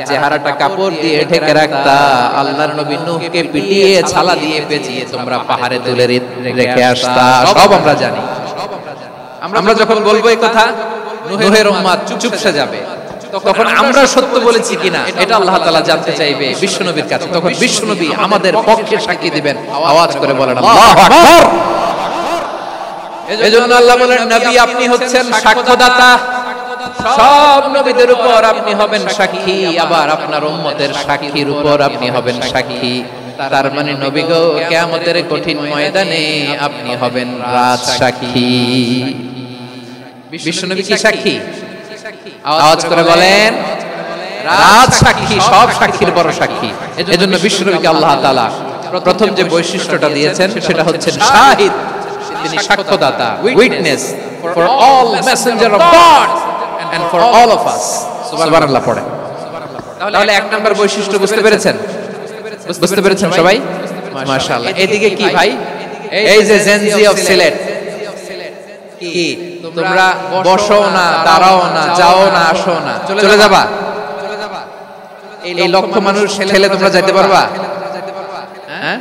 চেহারাটা কাপড় দিয়ে ঢেকে রাখতা, আল্লাহর নবী নূহকে পিটিয়ে ছালা দিয়ে পেঁচিয়ে তোমরা পাহাড়ে তুলে রেখে আসতা। সব আমরা জানি। আমরা যখন বলবো এই কথা নূহের উম্মত চুপসে যাবে, তখন আমরা সত্য বলেছি কিনা এটা আল্লাহ তাআলা জানতে চাইবে বিশ্বনবীর কাছে। তখন বিশ্বনবী আমাদের পক্ষে সাক্ষী দিবেন। আওয়াজ করে বলেন আল্লাহু আকবার। এজন্য আল্লাহ বলেন নবী আপনি হচ্ছেন সাক্ষ্যদাতা, সব নবীদের উপর আপনি হবেন সাক্ষী, আবার আপনার উম্মতের সাক্ষীর উপর আপনি হবেন সাক্ষী। তার মানে নবী গো কিয়ামতের কঠিন ময়দানে আপনি হবেন রাজ সাক্ষী। বিশ্বনবী কি সাক্ষী? আওয়াজ করে বলেন রাজ সাক্ষী, সব সাক্ষীর বড় সাক্ষী। এজন্য বিশ্বনবীকে আল্লাহ তাআলা প্রথম যে বৈশিষ্ট্যটা দিয়েছেন সেটা হচ্ছে শাহিদ, তিনি সাক্ষ্যদাতা, witness for all messenger of God and for all of us. সুবহানাল্লাহ পড়ে। তাহলে এক নাম্বার বৈশিষ্ট্য বুঝতে পেরেছেন? বুঝতে পেরেছেন সবাই? মাশাআল্লাহ। এদিকে কি ভাই? এই যে জেনজি অফ সিলেট, কি তোমরা বসো না, দাঁড়াও না, যাও না, আসো না, চলে যাবা? এই লক্ষ মানুষ ঠেলে তোমরা যেতে পারবা? হ্যাঁ,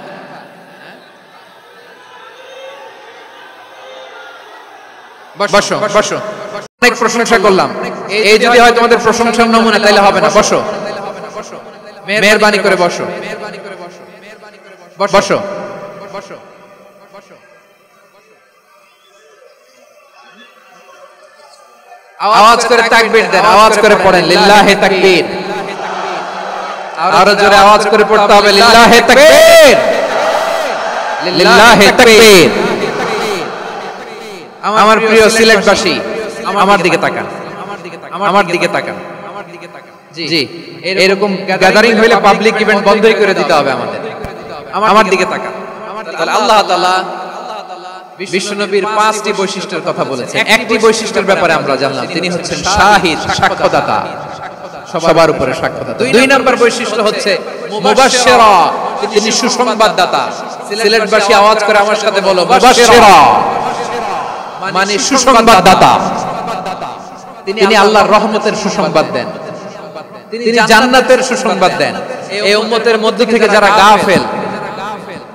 বসো বসো। অনেক প্রশংসা করলাম, এই যদি হয় তোমাদের প্রশংসার নমুনা তাইলে হবে না। বসো, মেহেরবানি করে বসো, বসো। আওয়াজ করে তাকবীর দেন, আওয়াজ করে পড়েন লিল্লাহি তাকবীর। আরো জোরে আওয়াজ করে পড়তে হবে লিল্লাহি তাকবীর, লিল্লাহি তাকবীর। আমার প্রিয় সিলেটবাসী, আমার দিকে তাকান, আমার দিকে তাকান। জি, এরকম গ্যাদারিং হইলে পাবলিক ইভেন্ট বন্ধই করে দিতে হবে আমাদের। আমার দিকে তাকান। তাহলে আল্লাহ তাআলা বিশ্বনবীর 5টি বৈশিষ্ট্যের কথা বলেছেন। একটি বৈশিষ্ট্যের ব্যাপারে আমরা জানলাম, তিনি হচ্ছেন শাহিদ, সাক্ষ্যদাতা, সবার উপরে সাক্ষ্যদাতা। 2 নাম্বার বৈশিষ্ট্য হচ্ছে মুবাশশিরা, তিনি সুসংবাদদাতা। সিলেটবাসী আওয়াজ করে আমার সাথে বলো, মুবাশশিরা মানে সুসংবাদদাতা। তিনি আল্লাহর রহমতের সুসংবাদ দেন, তিনি জান্নাতের সুসংবাদ দেন। এই উম্মতের মধ্য থেকে যারা গাফেল,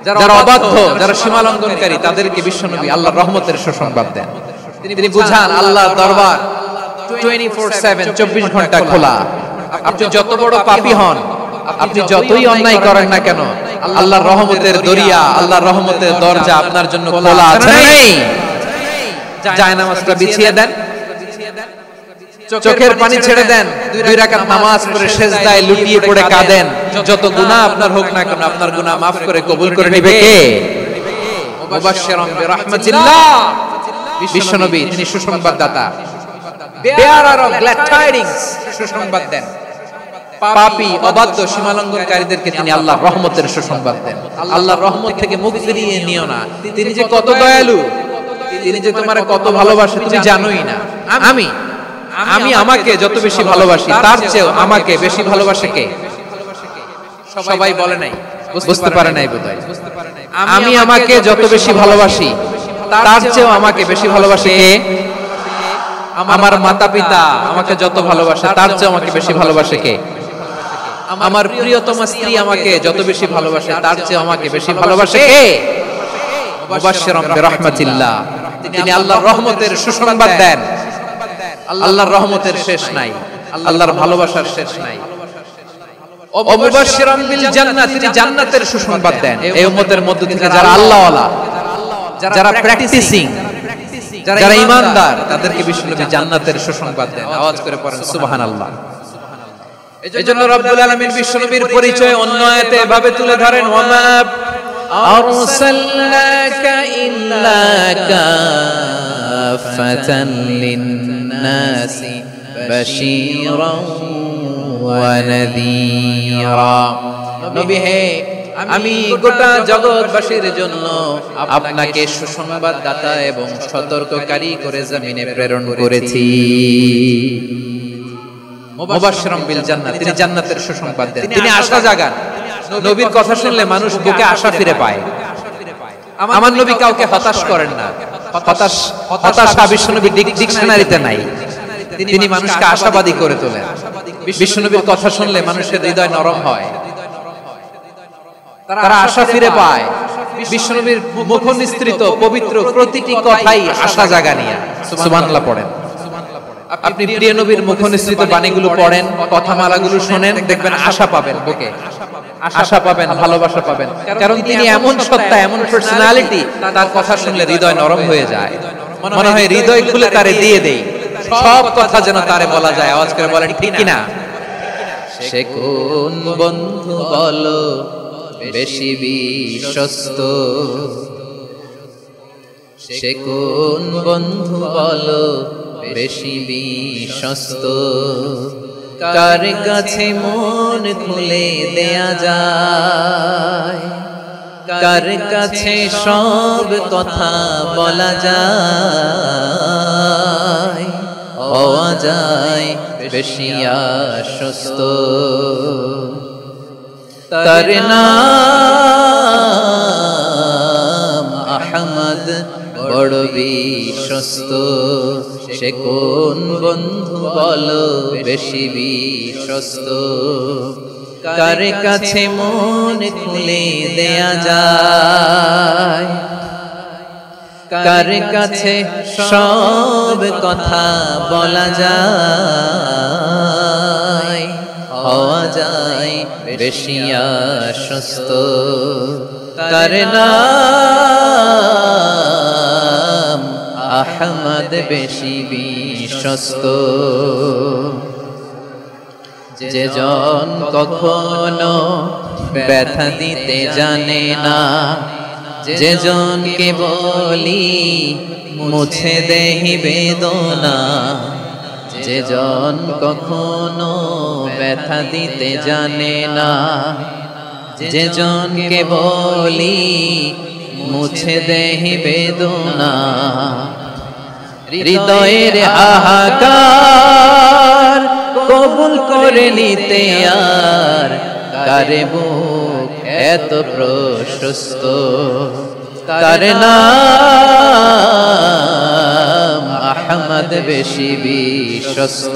যারা অবাধ্য, যারা সীমা লঙ্ঘনকারী, তাদেরকে বিশ্বনবী আল্লাহর রহমতের সুসংবাদ দেন। তিনি বুঝান আল্লাহর দরবার 24/7, 24 ঘন্টা খোলা। আপনি যত বড় পাপী হন, আপনি যতই অন্যায় করেন না কেন, আল্লাহর রহমতের দরিয়া, আল্লাহর রহমতের দরজা আপনার জন্য খোলা আছে। নেই জায়নামাজটা বিছিয়ে দেন, চোখের পানি ছেড়ে দেন, 2 রাকাত নামাজ পড়ে সিজদায় লুটিয়ে পড়ে কাঁদেন। যত গুনাহ আপনার হোক না কেন, আপনার গুনাহ maaf করে কবুল করে নেবে কে? মুবাশশিরান বিরাহমাতিল্লাহ, বিশ্বনবী তিনি সুসংবাদদাতা, bearer of glad tidings, সুসংবাদ দেন। পাপী, অবাধ্য, সীমালঙ্ঘনকারীদেরকে তিনি আল্লাহর রহমতের সুসংবাদ দেন। আল্লাহর রহমত থেকে মুখ ফিরিয়ে নিও না। তিনি যে কত দয়ালু, তিনি যে তোমারে কত ভালোবাসে তুমি জানোই না। আমি আমাকে যত বেশি ভালোবাসি, তার চেয়েও আমাকে বেশি ভালোবাসে কে? সবাই বলে নাই, বুঝতে পারে নাই বোধহয়। আমি আমাকে যত বেশি ভালোবাসি, তার চেয়েও আমাকে বেশি ভালোবাসে কে? আমার মাতা পিতা আমাকে যত ভালোবাসে, তার চেয়েও আমাকে বেশি ভালোবাসে কে? আমার প্রিয়তম স্ত্রী আমাকে যত বেশি ভালোবাসে, তার চেয়েও আমাকে বেশি ভালোবাসে কে? মুবাশশিরান বিরাহমাতিল্লাহ, তিনি আল্লাহর রহমতের সুসংবাদ দেন। আল্লাহর রহমতের শেষ নাই, আল্লাহর ভালোবাসার শেষ নাই। ও মুবাশশিরান বিল জান্নাহ, তিনি জান্নাতের সুসংবাদ দেন। এই উম্মতের মধ্য থেকে যারা আল্লাহওয়ালা, যারা প্র্যাকটিসিং, যারা ঈমানদার, তাদেরকে বিশ্বনবী জান্নাতের সুসংবাদ দেন। আওয়াজ করে পড়েন সুবহানাল্লাহ। এজন্য রব্বুল আলামিন বিশ্বনবীর পরিচয় অন্য আয়াতে এভাবে তুলে ধরেন, ওয়ামা আরসালনাকা ইল্লা কাফাতান লিন-নাসি বাশীরান ওয়া নাযীরা। নবী হে, আমি গোটা জগৎবাসীর জন্য আপনাকে সুসংবাদদাতা এবং সতর্ককারী করে জমিনে প্রেরণ করেছি। মুবাশশিরান বিল জান্নাহ, তিনি জান্নাতের সুসংবাদ দেন, তিনি আশা জাগান। নবীর কথা শুনলে মানুষ বুকে আশা ফিরে পায়। আমার নবী কাউকে হতাশ করেন না। হতাশা বিশ্বনবীর ডিকশনারিতে নাই। তিনি মানুষকে আশাবাদী করে তোলেন। বিশ্বনবীর কথা শুনলে মানুষের হৃদয় নরম হয়, তারা আশা ফিরে পায়। বিশ্বনবীর মুখ নিঃসৃত পবিত্র প্রতিটি কথাই আশা জাগানিয়া। সুবহানাল্লাহ পড়েন। আপনি প্রিয় নবীর মুখ নিঃসৃত বাণীগুলো পড়েন, কথামালাগুলো শুনেন, দেখবেন আশা পাবেন, বুকে আশা পাবেন, ভালোবাসা পাবেন। কারণ তিনি এমন সত্তা, এমন পার্সোনালিটি, তার কথা শুনলে হৃদয় নরম হয়ে যায়। মনে হয় হৃদয় খুলে তারে দিয়ে দেই, সব কথা যেন তারে বলা যায়। আওয়াজ করে বলেন ঠিক কিনা? সে কোন বন্ধু বলো বেশি বিশ্বস্ত, সে কোন বন্ধু বলো বেশি বিশ্বস্ত, কার কাছে মন খুলে দেয়া যায়, কার কাছে সব কথা বলা যায়, হওয়া যায় বেশি আশ্বস্ত। তার নাম আহমদ বড় বিশ্বস্ত। সে কোন বন্ধু বলো বেশি বিশ্বস্ত, কার কাছে মন খুলে দেয়া যায়, কার কাছে সব কথা বলা যায়, হওয়া যায় বেশি আশ্বস্ত। তার নাম আহমদ বেশি বিশ্বস্ত। যে জন কখনো ব্যথা দিতে জানে না, যে জনকে বলি মুছে দেহি বেদনা, যে জন কখনো ব্যথা দিতে জানে না, যে জনকে বলি মুছে দেহি বেদনা, হৃদয়ের হাহাকার কবুল করে নিতে আর কারে বুক এত প্রশস্ত। তার নাম আহমদ বেশি বিশ্বস্ত।